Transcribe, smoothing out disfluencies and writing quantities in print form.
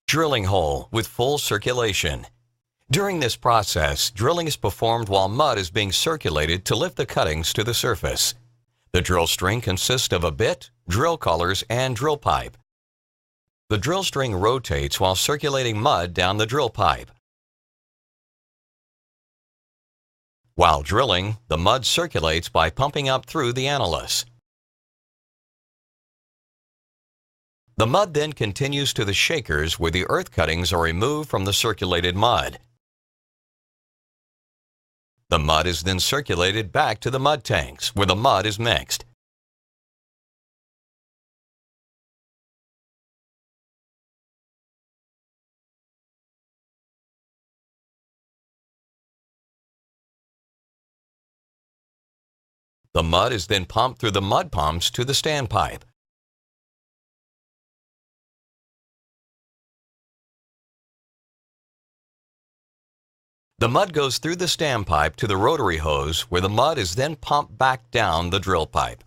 Drilling hole with full circulation. During this process, drilling is performed while mud is being circulated to lift the cuttings to the surface. The drill string consists of a bit, drill collars, and drill pipe. The drill string rotates while circulating mud down the drill pipe. While drilling, the mud circulates by pumping up through the annulus. The mud then continues to the shakers where the earth cuttings are removed from the circulated mud. The mud is then circulated back to the mud tanks where the mud is mixed. The mud is then pumped through the mud pumps to the standpipe. The mud goes through the standpipe to the rotary hose where the mud is then pumped back down the drill pipe.